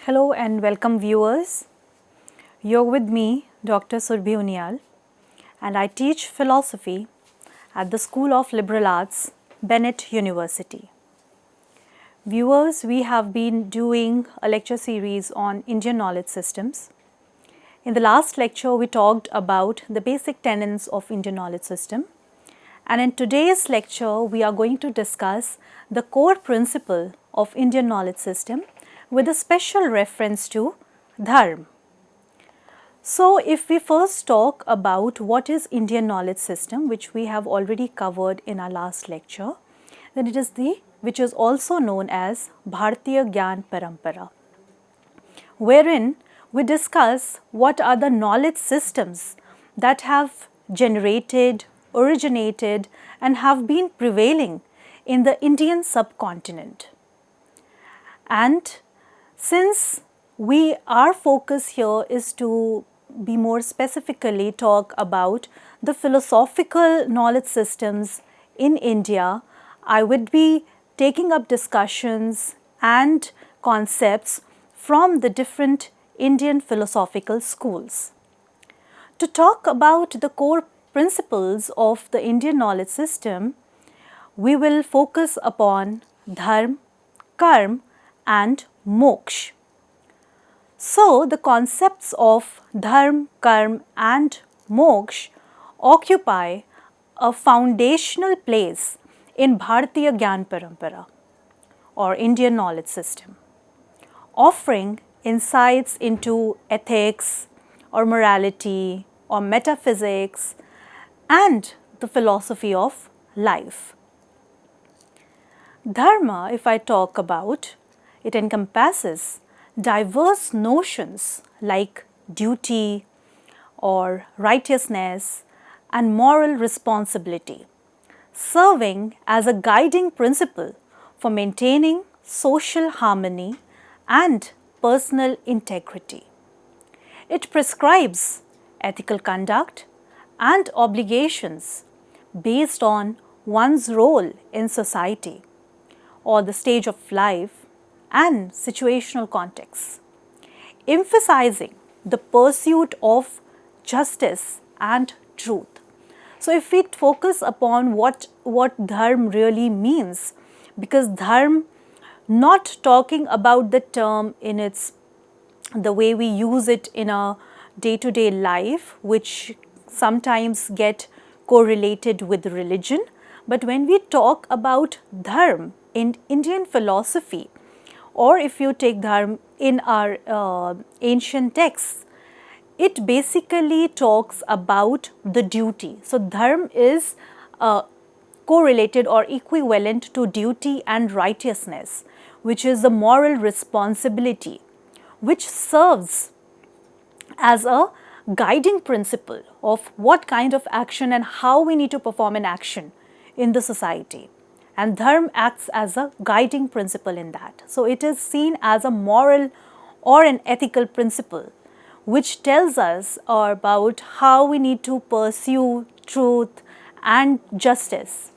Hello and welcome viewers. You're with me, Dr. Surbhi Unial, and I teach philosophy at the School of Liberal Arts, Bennett University. Viewers, we have been doing a lecture series on Indian knowledge systems. In the last lecture, we talked about the basic tenets of Indian knowledge system. And in today's lecture, we are going to discuss the core principle of Indian knowledge system with a special reference to Dharma. So, if we first talk about what is Indian knowledge system, which we have already covered in our last lecture, then it is which is also known as Bharatiya Gyan Parampara, wherein we discuss what are the knowledge systems that have generated, originated and have been prevailing in the Indian subcontinent. And since our focus here is to be more specifically talk about the philosophical knowledge systems in India, I would be taking up discussions and concepts from the different Indian philosophical schools. To talk about the core principles of the Indian knowledge system, we will focus upon Dharma, Karma and Moksha. So, the concepts of Dharma, Karma and Moksha occupy a foundational place in Bharatiya Gyan Parampara or Indian knowledge system, offering insights into ethics or morality or metaphysics and the philosophy of life. Dharma, if I talk about, it encompasses diverse notions like duty or righteousness and moral responsibility, serving as a guiding principle for maintaining social harmony and personal integrity. It prescribes ethical conduct and obligations based on one's role in society or the stage of life and situational contexts, emphasizing the pursuit of justice and truth. So, if we focus upon what Dharma really means, because Dharma, not talking about the term in the way we use it in a day-to-day life, which sometimes get correlated with religion, but when we talk about Dharma in Indian philosophy, or if you take Dharma in our ancient texts, it basically talks about the duty. So, Dharma is correlated or equivalent to duty and righteousness, which is the moral responsibility, which serves as a guiding principle of what kind of action and how we need to perform an action in the society. And Dharma acts as a guiding principle in that. So, it is seen as a moral or an ethical principle which tells us about how we need to pursue truth and justice.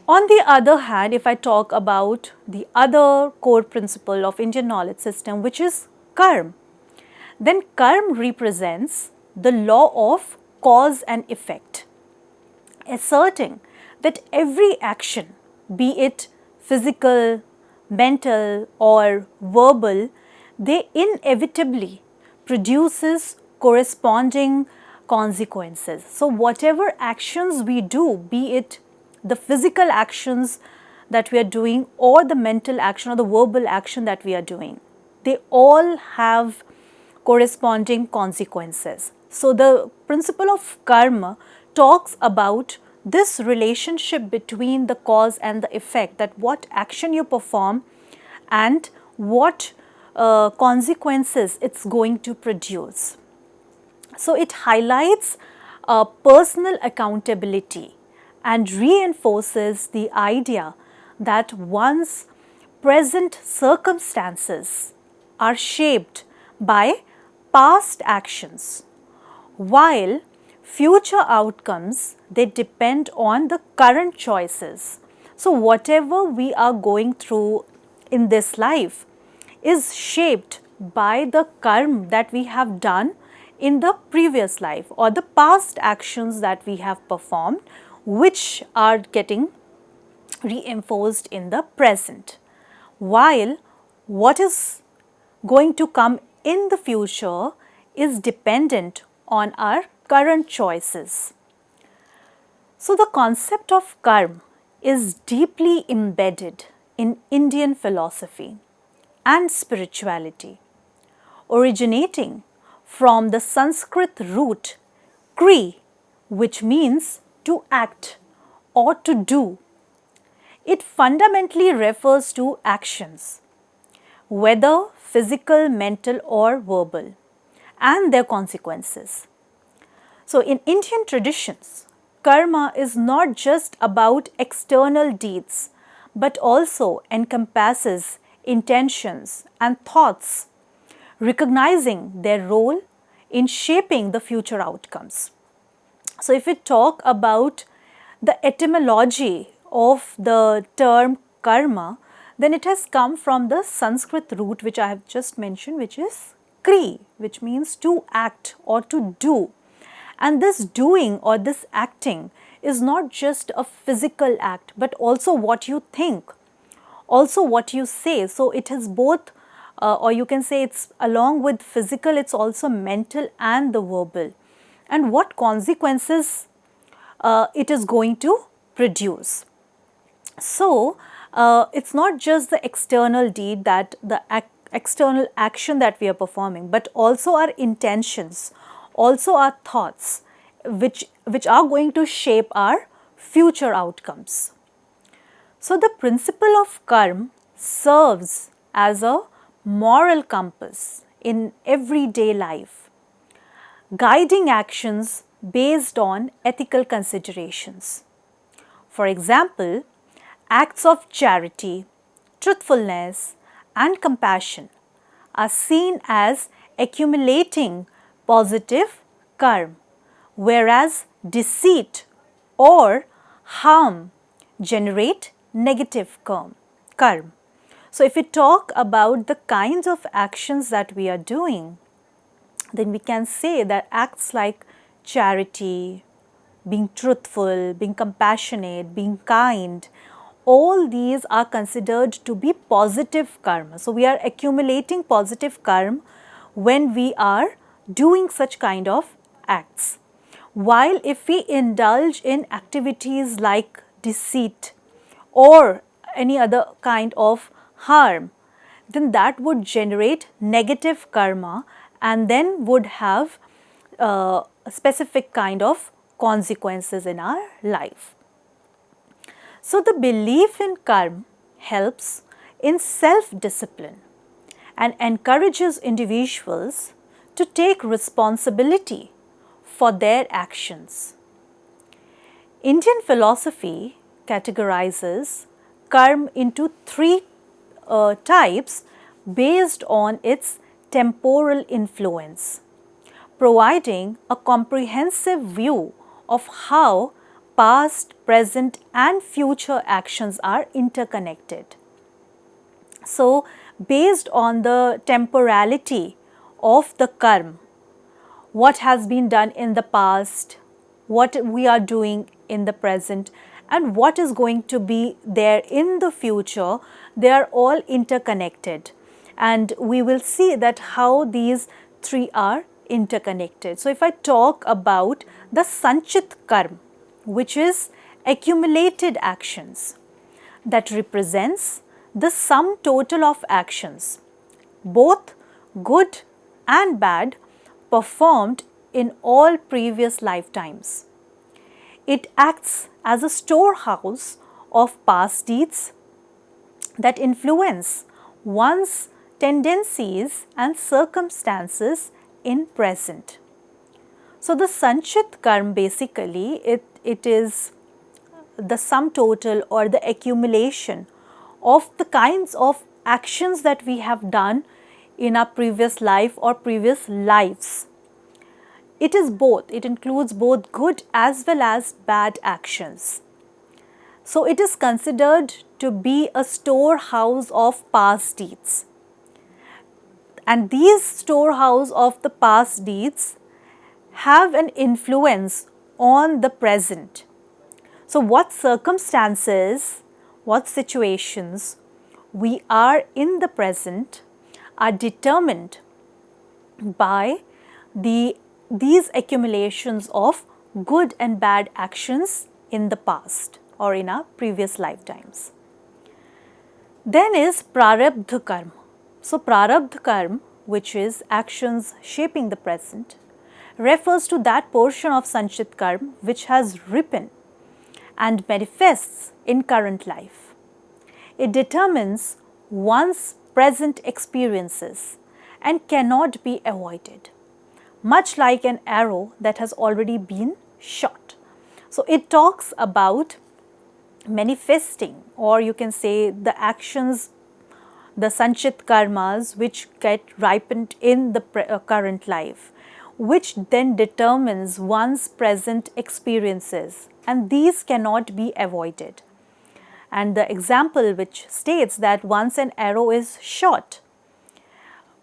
On the other hand, if I talk about the other core principle of Indian knowledge system, which is Karma, then Karma represents the law of cause and effect, asserting that every action, be it physical, mental or verbal, they inevitably produces corresponding consequences. So, whatever actions we do, be it the physical actions that we are doing or the mental action or the verbal action that we are doing, they all have corresponding consequences. So, the principle of karma talks about this relationship between the cause and the effect, that what action you perform and what consequences it's going to produce. So, it highlights personal accountability and reinforces the idea that one's present circumstances are shaped by past actions, while future outcomes, they depend on the current choices. So, whatever we are going through in this life, is shaped by the karma that we have done in the previous life or the past actions that we have performed, which are getting reinforced in the present, while what is going to come in the future is dependent on our current choices. So, the concept of karma is deeply embedded in Indian philosophy and spirituality, originating from the Sanskrit root kri, which means to act or to do. It fundamentally refers to actions, whether physical, mental or verbal, and their consequences. So, in Indian traditions, karma is not just about external deeds, but also encompasses intentions and thoughts, recognizing their role in shaping the future outcomes. So, if we talk about the etymology of the term karma, then it has come from the Sanskrit root which I have just mentioned, which is kri, which means to act or to do. And this doing or this acting is not just a physical act, but also what you think, also what you say. So, it is both or you can say it's along with physical, it's also mental and the verbal, and what consequences it is going to produce. So, it's not just the external deed, that the external action that we are performing, but also our intentions, also our thoughts, which are going to shape our future outcomes. So, the principle of karma serves as a moral compass in everyday life, guiding actions based on ethical considerations. For example, acts of charity, truthfulness and compassion are seen as accumulating positive karma, whereas deceit or harm generate negative karma. So, if we talk about the kinds of actions that we are doing, then we can say that acts like charity, being truthful, being compassionate, being kind, all these are considered to be positive karma. So, we are accumulating positive karma when we are doing such kind of acts. While if we indulge in activities like deceit or any other kind of harm, then that would generate negative karma and then would have a specific kind of consequences in our life. So, the belief in karma helps in self-discipline and encourages individuals to take responsibility for their actions. Indian philosophy categorizes karma into three types based on its temporal influence, providing a comprehensive view of how past, present and future actions are interconnected. So, based on the temporality of the karma, what has been done in the past, what we are doing in the present and what is going to be there in the future, they are all interconnected, and we will see that how these three are interconnected. So, if I talk about the sanchit karma, which is accumulated actions, that represents the sum total of actions, both good and bad, performed in all previous lifetimes. It acts as a storehouse of past deeds that influence one's tendencies and circumstances in present. So, the sanchit karma basically it is the sum total or the accumulation of the kinds of actions that we have done in our previous life or previous lives. It is both, it includes both good as well as bad actions. So, it is considered to be a storehouse of past deeds. And these storehouse of the past deeds have an influence on the present. So what circumstances, what situations we are in the present are determined by these accumulations of good and bad actions in the past or in our previous lifetimes. Then is prarabdha karma. So prarabdha karma, which is actions shaping the present, refers to that portion of sanchit karma which has ripened and manifests in current life. It determines one's present experiences and cannot be avoided, much like an arrow that has already been shot. So it talks about manifesting, or you can say the actions, the sanchit karmas which get ripened in the current life, which then determines one's present experiences, and these cannot be avoided. And the example which states that once an arrow is shot,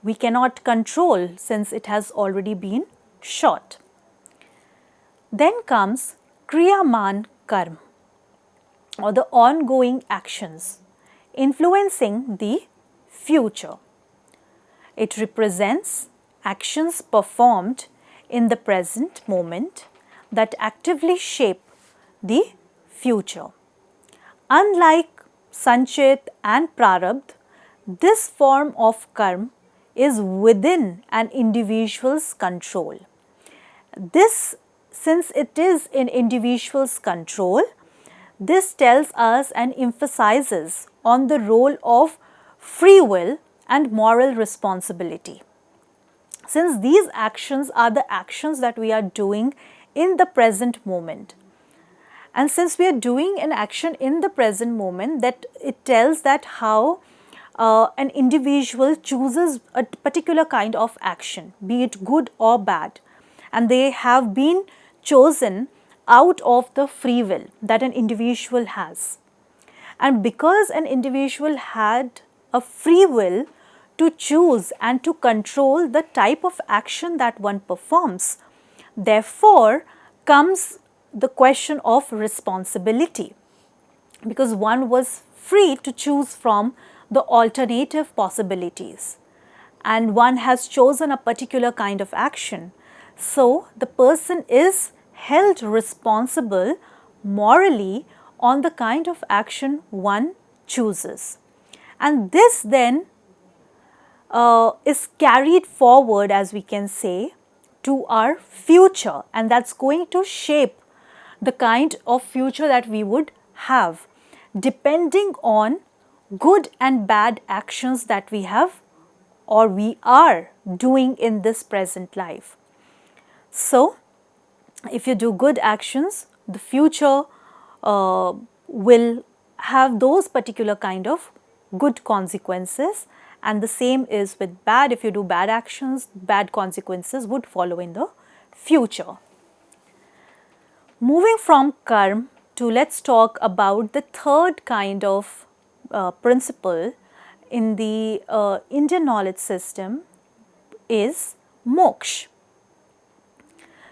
we cannot control since it has already been shot. Then comes kriyaman karma, or the ongoing actions influencing the future. It represents actions performed in the present moment that actively shape the future. Unlike sanchit and prarabdha, this form of karma is within an individual's control. This, since it is in individual's control, this tells us and emphasizes on the role of free will and moral responsibility. Since these actions are the actions that we are doing in the present moment, and since we are doing an action in the present moment, that it tells that how an individual chooses a particular kind of action, be it good or bad, and they have been chosen out of the free will that an individual has. And because an individual had a free will to choose and to control the type of action that one performs, therefore comes the question of responsibility, because one was free to choose from the alternative possibilities and one has chosen a particular kind of action. So the person is held responsible morally on the kind of action one chooses. And this then is carried forward, as we can say, to our future, and that's going to shape the kind of future that we would have, depending on good and bad actions that we have or we are doing in this present life. So, if you do good actions, the future will have those particular kind of good consequences, and the same is with bad. If you do bad actions, bad consequences would follow in the future. Moving from karma to, let's talk about the third kind of principle in the Indian knowledge system is moksha.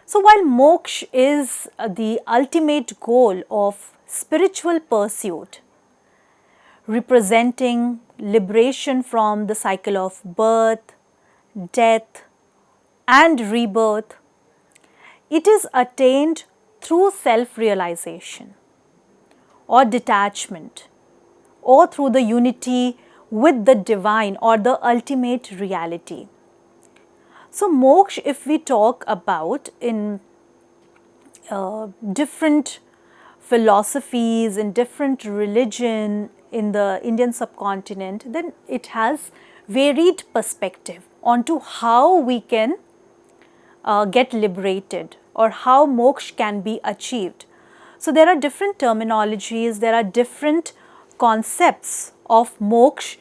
So while moksha is the ultimate goal of spiritual pursuit, representing liberation from the cycle of birth, death and rebirth, it is attained through self-realization or detachment, or through the unity with the divine or the ultimate reality. So moksha, if we talk about in different philosophies, in different religion in the Indian subcontinent, then it has varied perspective onto how we can get liberated or how moksha can be achieved. So there are different terminologies, there are different concepts of moksha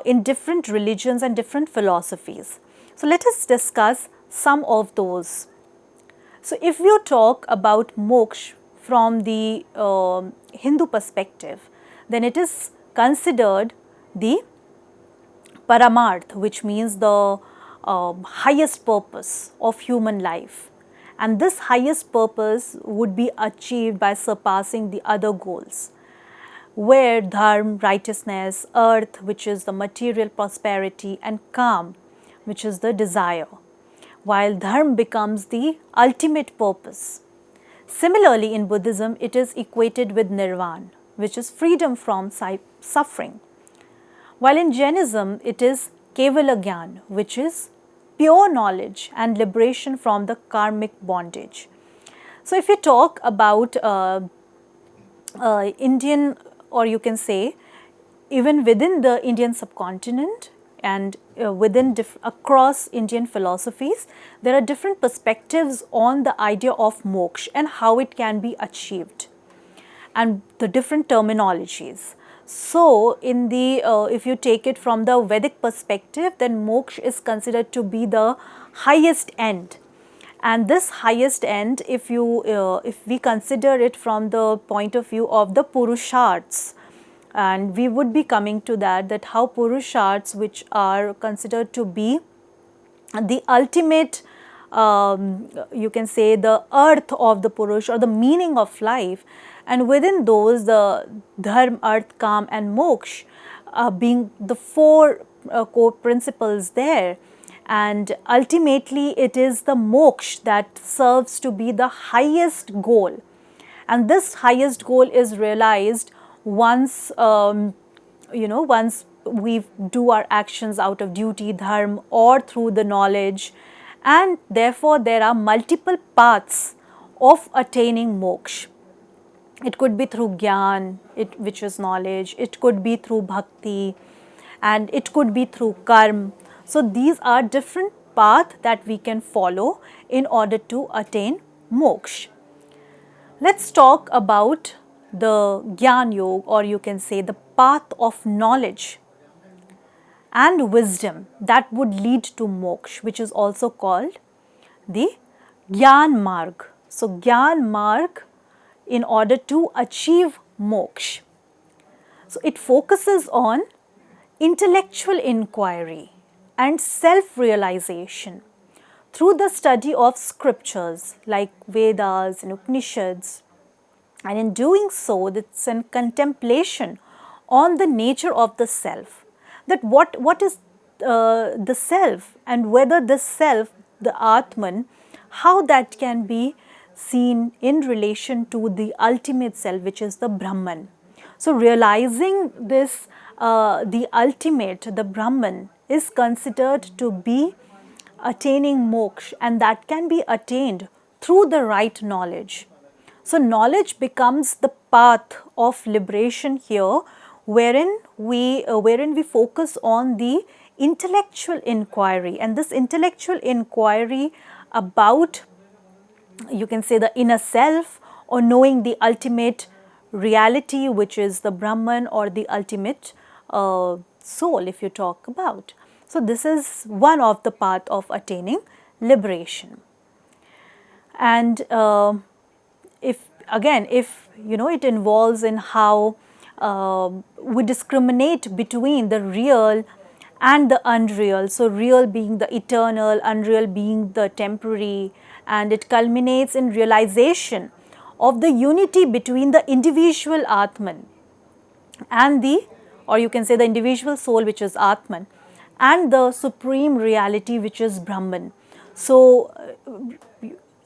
in different religions and different philosophies. So let us discuss some of those. So if you talk about moksha from the Hindu perspective, then it is considered the Paramarth, which means the highest purpose of human life. And this highest purpose would be achieved by surpassing the other goals, where Dharma, righteousness, earth, which is the material prosperity, and Kam, which is the desire, while Dharma becomes the ultimate purpose. Similarly, in Buddhism, it is equated with Nirvana, which is freedom from suffering, while in Jainism, it is Kevala Gyan, which is pure knowledge and liberation from the karmic bondage. So, if you talk about Indian, or you can say even within the Indian subcontinent and within across Indian philosophies, there are different perspectives on the idea of moksha and how it can be achieved, and the different terminologies. So, in the if you take it from the Vedic perspective, then moksha is considered to be the highest end. And this highest end, if we consider it from the point of view of the Purusharthas, and we would be coming to that how Purusharthas, which are considered to be the ultimate, you can say the earth of the Purusha or the meaning of life, and within those the Dharma, Arth, Kam and Moksha being the four core principles there. And ultimately it is the moksha that serves to be the highest goal, and this highest goal is realized once once we do our actions out of duty, dharma, or through the knowledge, and therefore there are multiple paths of attaining moksha. It could be through gyan, which is knowledge, it could be through bhakti, and it could be through karma. So, these are different paths that we can follow in order to attain moksha. Let's talk about the Gyan Yoga, or you can say the path of knowledge and wisdom that would lead to moksha, which is also called the Gyan Marg. So, Gyan Marg in order to achieve moksha. So, it focuses on intellectual inquiry and self-realization through the study of scriptures like Vedas and Upanishads, and in doing so, it's a contemplation on the nature of the self, that what is the self, and whether the self, the Atman, how that can be seen in relation to the ultimate self, which is the Brahman. So, realizing this, the ultimate, the Brahman, is considered to be attaining moksha, and that can be attained through the right knowledge. So, knowledge becomes the path of liberation here, wherein we focus on the intellectual inquiry, and this intellectual inquiry about, you can say, the inner self, or knowing the ultimate reality, which is the Brahman, or the ultimate soul, if you talk about. So, this is one of the path of attaining liberation. And if it involves in how we discriminate between the real and the unreal. So, real being the eternal, unreal being the temporary, and it culminates in realization of the unity between the individual Atman and the, or you can say the individual soul, which is Atman, and the supreme reality, which is Brahman. So,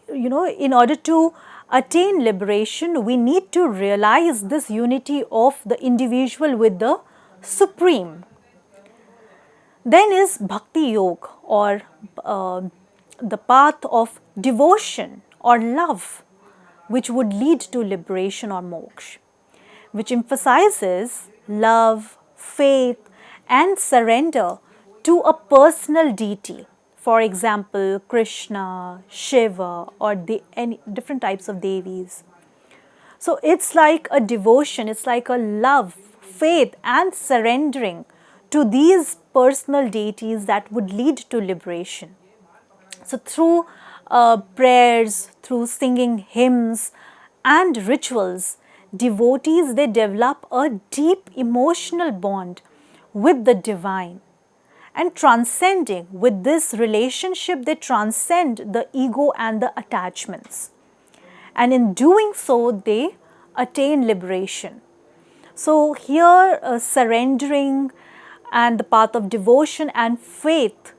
in order to attain liberation, we need to realize this unity of the individual with the supreme. Then is Bhakti Yoga, or the path of devotion or love, which would lead to liberation or moksha, which emphasizes love, faith and surrender to a personal deity. For example, Krishna, Shiva, or any different types of devis. So, it's like a devotion, it's like a love, faith and surrendering to these personal deities that would lead to liberation. So, through prayers, through singing hymns and rituals, devotees, they develop a deep emotional bond with the divine, and transcending. With this relationship, they transcend the ego and the attachments. And in doing so, they attain liberation. So here surrendering and the path of devotion and faith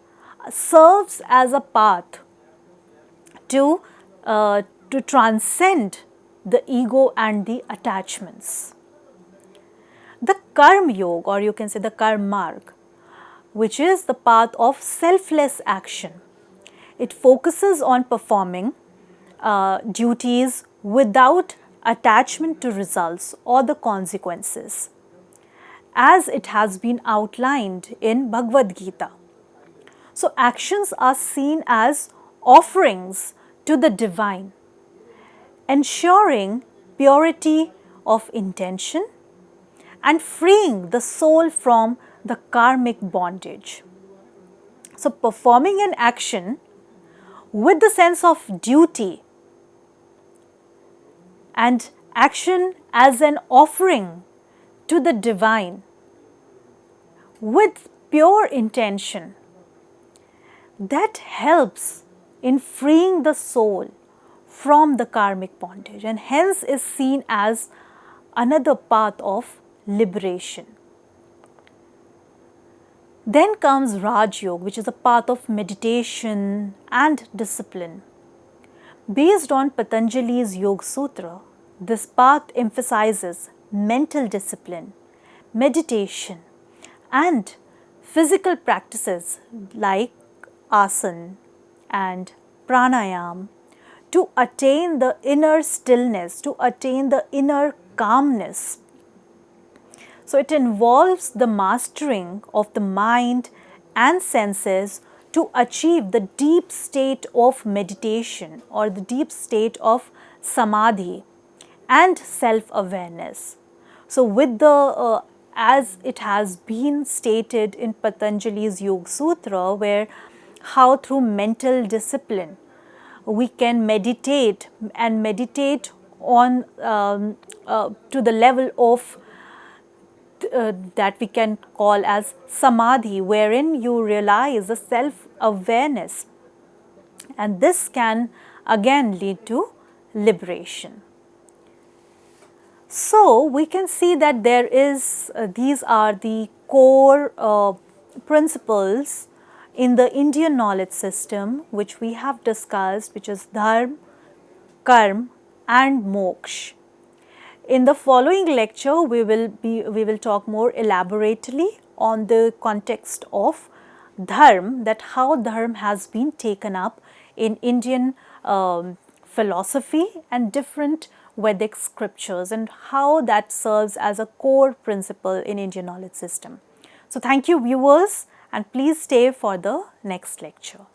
serves as a path to transcend the ego and the attachments. The Karma Yoga, or you can say the Karma Marg, which is the path of selfless action. It focuses on performing duties without attachment to results or the consequences, as it has been outlined in Bhagavad Gita. So actions are seen as offerings to the divine, ensuring purity of intention and freeing the soul from the karmic bondage. So performing an action with the sense of duty and action as an offering to the divine with pure intention, that helps in freeing the soul from the karmic bondage, and hence is seen as another path of liberation. Then comes Raj Yoga, which is a path of meditation and discipline. Based on Patanjali's Yoga Sutra, this path emphasizes mental discipline, meditation, and physical practices like asana and pranayam to attain the inner stillness, to attain the inner calmness. So it involves the mastering of the mind and senses to achieve the deep state of meditation or the deep state of samadhi and self-awareness. So with the as it has been stated in Patanjali's Yoga Sutra, where how through mental discipline we can meditate and meditate on to the level of that we can call as samadhi, wherein you realize the self-awareness, and this can again lead to liberation. So we can see that there is these are the core principles in the Indian knowledge system which we have discussed, which is Dharma, Karma and Moksha. In the following lecture, we will talk more elaborately on the context of Dharma, that how Dharma has been taken up in Indian philosophy and different Vedic scriptures, and how that serves as a core principle in Indian knowledge system. So thank you viewers, and please stay for the next lecture.